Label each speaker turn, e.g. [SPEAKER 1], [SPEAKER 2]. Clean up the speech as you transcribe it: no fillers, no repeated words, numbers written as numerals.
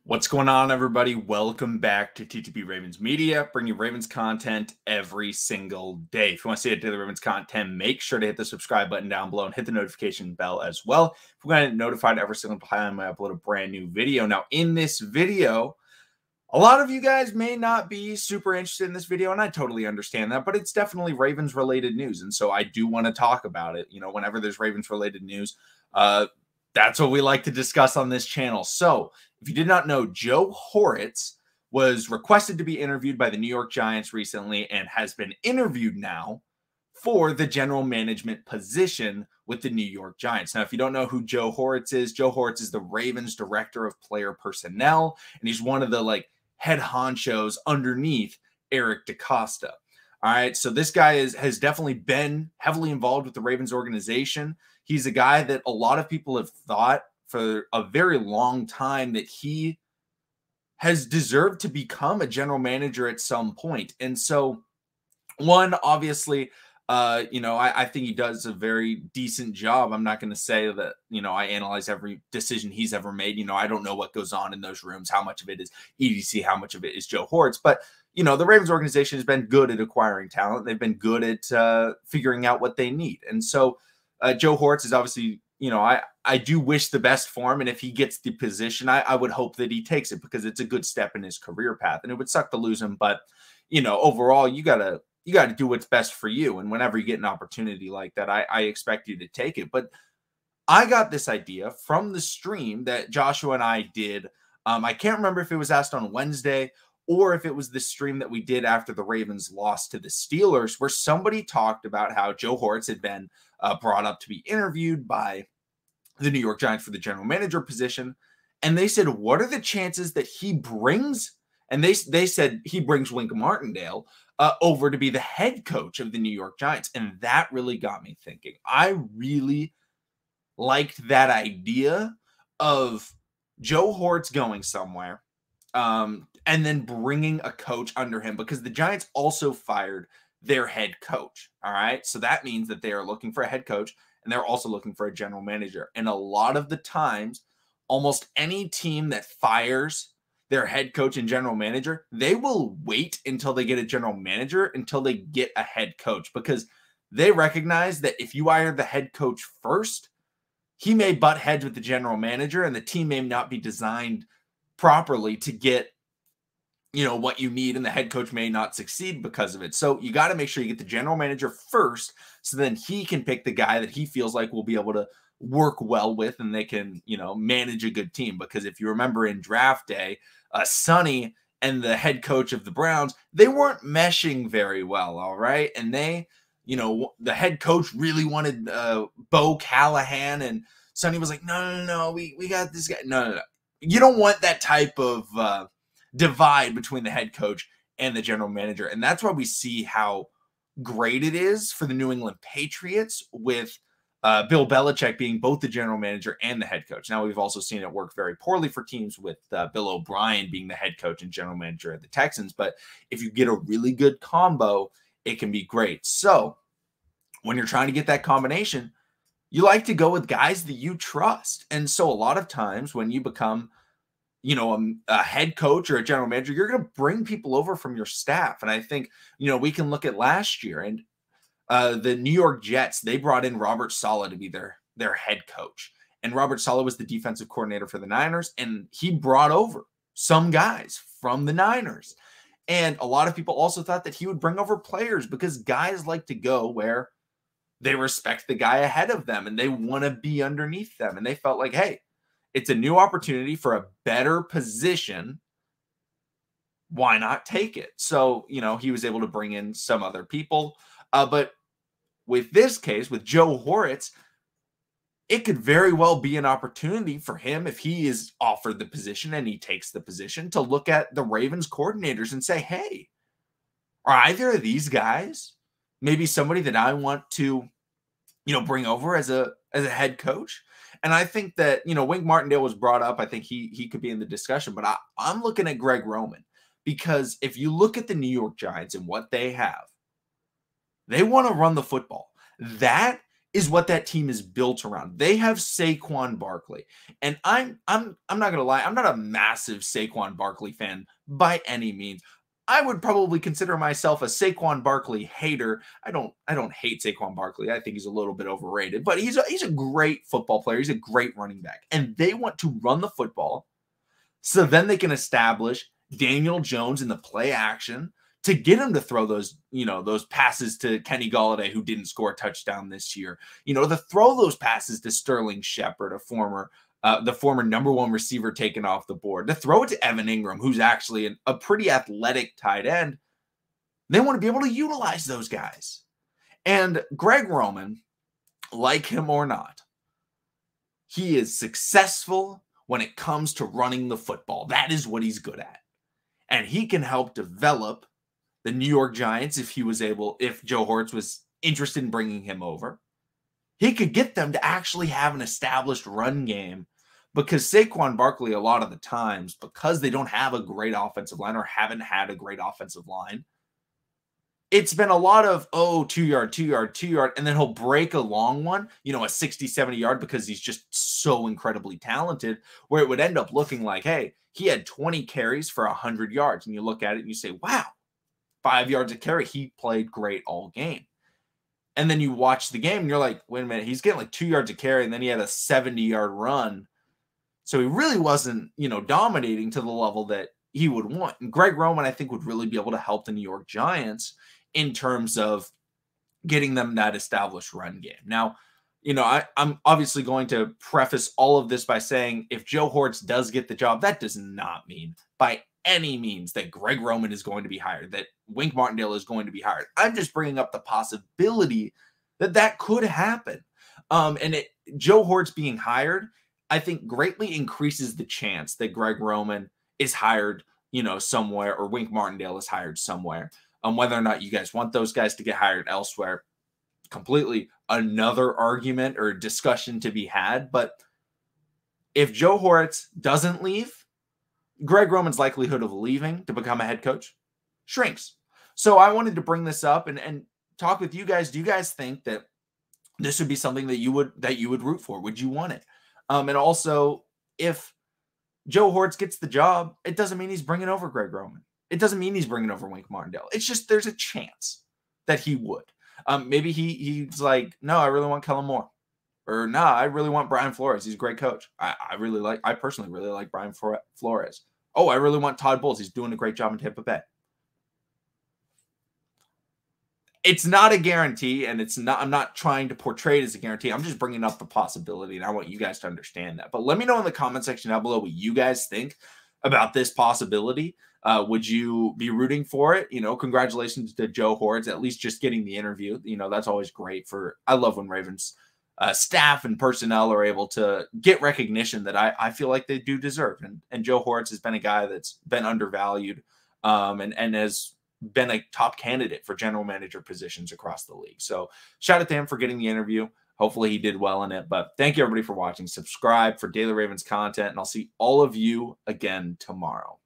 [SPEAKER 1] What's going on, everybody? Welcome back to TTP Ravens Media, bringing you Ravens content every single day. If you want to see daily Ravens content, make sure to hit the subscribe button down below and hit the notification bell as well. If we're going to get notified every single time I upload a brand new video. Now, in this video, a lot of you guys may not be super interested in this video, and I totally understand that, but it's definitely Ravens-related news, and so I do want to talk about it. You know, whenever there's Ravens-related news, that's what we like to discuss on this channel. So, if you did not know, Joe Horitz was requested to be interviewed by the New York Giants recently and has been interviewed now for the general management position with the New York Giants. Now, if you don't know who Joe Horitz is the Ravens director of player personnel, and he's one of the head honchos underneath Eric DeCosta. All right, so this guy has definitely been heavily involved with the Ravens organization. He's a guy that a lot of people have thought for a very long time that he has deserved to become a general manager at some point. And so, one, obviously, I think he does a very decent job. I'm not going to say that, I analyze every decision he's ever made. I don't know what goes on in those rooms, how much of it is EDC, how much of it is Joe Horitz. But, the Ravens organization has been good at acquiring talent. They've been good at figuring out what they need. And so Joe Horitz is obviously, I do wish the best for him. And if he gets the position, I would hope that he takes it because it's a good step in his career path. And it would suck to lose him. But, overall, you got to do what's best for you. And whenever you get an opportunity like that, I expect you to take it. But I got this idea from the stream that Joshua and I did. I can't remember if it was asked on Wednesday or if it was the stream that we did after the Ravens lost to the Steelers, where somebody talked about how Joe Horitz had been brought up to be interviewed by the New York Giants for the general manager position. And they said, what are the chances that he brings? And they said he brings Wink Martindale over to be the head coach of the New York Giants. And that really got me thinking. I really liked that idea of Joe Horitz going somewhere and then bringing a coach under him, because the Giants also fired their head coach. All right. So that means that they are looking for a head coach and they're also looking for a general manager. And a lot of the times, almost any team that fires their head coach and general manager, they will wait until they get a general manager until they get a head coach, because they recognize that if you hire the head coach first, he may butt heads with the general manager and the team may not be designed properly to get, what you need, and the head coach may not succeed because of it. So you got to make sure you get the general manager first, so then he can pick the guy that he feels like will be able to work well with and they can, manage a good team. Because if you remember in draft day, Sonny and the head coach of the Browns, they weren't meshing very well. All right. And they, the head coach really wanted Bo Callahan, and Sonny was like, no, we got this guy. No. You don't want that type of divide between the head coach and the general manager. And that's why we see how great it is for the New England Patriots with Bill Belichick being both the general manager and the head coach. Now, we've also seen it work very poorly for teams with Bill O'Brien being the head coach and general manager of the Texans. But if you get a really good combo, it can be great. So when you're trying to get that combination, you like to go with guys that you trust. And so a lot of times when you become, a head coach or a general manager, you're going to bring people over from your staff. And I think, we can look at last year and the New York Jets, they brought in Robert Saleh to be their head coach. And Robert Saleh was the defensive coordinator for the Niners, and he brought over some guys from the Niners. And a lot of people also thought that he would bring over players, because guys like to go where they respect the guy ahead of them and they want to be underneath them. And they felt like, hey, it's a new opportunity for a better position. Why not take it? So, he was able to bring in some other people. But with this case, with Joe Horitz, it could very well be an opportunity for him, if he is offered the position and he takes the position, to look at the Ravens coordinators and say, hey, are either of these guys maybe somebody that I want to, bring over as a head coach? And I think that, Wink Martindale was brought up. I think he could be in the discussion, but I'm looking at Greg Roman, because if you look at the New York Giants and what they have, they want to run the football. That is what that team is built around. They have Saquon Barkley. And I'm not gonna lie, I'm not a massive Saquon Barkley fan by any means. I would probably consider myself a Saquon Barkley hater. I don't hate Saquon Barkley. I think he's a little bit overrated, but he's a great football player. He's a great running back. And they want to run the football so then they can establish Daniel Jones in the play action to get him to throw those, those passes to Kenny Golladay, who didn't score a touchdown this year, to throw those passes to Sterling Shepard, the former number one receiver taken off the board, to throw it to Evan Ingram, who's actually a pretty athletic tight end. They want to be able to utilize those guys. And Greg Roman, like him or not, he is successful when it comes to running the football. That is what he's good at. And he can help develop the New York Giants if Joe Horitz was interested in bringing him over. He could get them to actually have an established run game, because Saquon Barkley, a lot of the times, because they don't have a great offensive line or haven't had a great offensive line, it's been a lot of, 2 yard, 2 yard, 2 yard, and then he'll break a long one, a 60, 70 yard, because he's just so incredibly talented, where it would end up looking like, hey, he had 20 carries for 100 yards. And you look at it and you say, wow, 5 yards a carry. He played great all game. And then you watch the game and you're like, wait a minute, he's getting like 2 yards a carry, and then he had a 70-yard run. So he really wasn't, dominating to the level that he would want. And Greg Roman, I think, would really be able to help the New York Giants in terms of getting them that established run game. Now, I'm obviously going to preface all of this by saying, if Joe Horitz does get the job, that does not mean by any means that Greg Roman is going to be hired, that Wink Martindale is going to be hired. I'm just bringing up the possibility that could happen. Joe Horitz being hired, I think, greatly increases the chance that Greg Roman is hired, somewhere, or Wink Martindale is hired somewhere. Whether or not you guys want those guys to get hired elsewhere, completely another argument or discussion to be had. But if Joe Horitz doesn't leave, Greg Roman's likelihood of leaving to become a head coach shrinks. So I wanted to bring this up and talk with you guys. Do you guys think that this would be something that you would root for? Would you want it? And also, if Joe Horitz gets the job, it doesn't mean he's bringing over Greg Roman. It doesn't mean he's bringing over Wink Martindale. It's just there's a chance that he would. Maybe he's like, no, I really want Kellen Moore. Or, nah, I really want Brian Flores. He's a great coach. I personally really like Brian Flores. Oh, I really want Todd Bowles. He's doing a great job in Tampa Bay. It's not a guarantee, and I'm not trying to portray it as a guarantee. I'm just bringing up the possibility, and I want you guys to understand that. But let me know in the comment section down below what you guys think about this possibility. Would you be rooting for it? Congratulations to Joe Horitz, at least just getting the interview. That's always great. I love when Ravens staff and personnel are able to get recognition that I feel like they do deserve. And Joe Horitz has been a guy that's been undervalued and has been a top candidate for general manager positions across the league. So shout out to him for getting the interview. Hopefully he did well in it. But thank you, everybody, for watching. Subscribe for daily Ravens content, and I'll see all of you again tomorrow.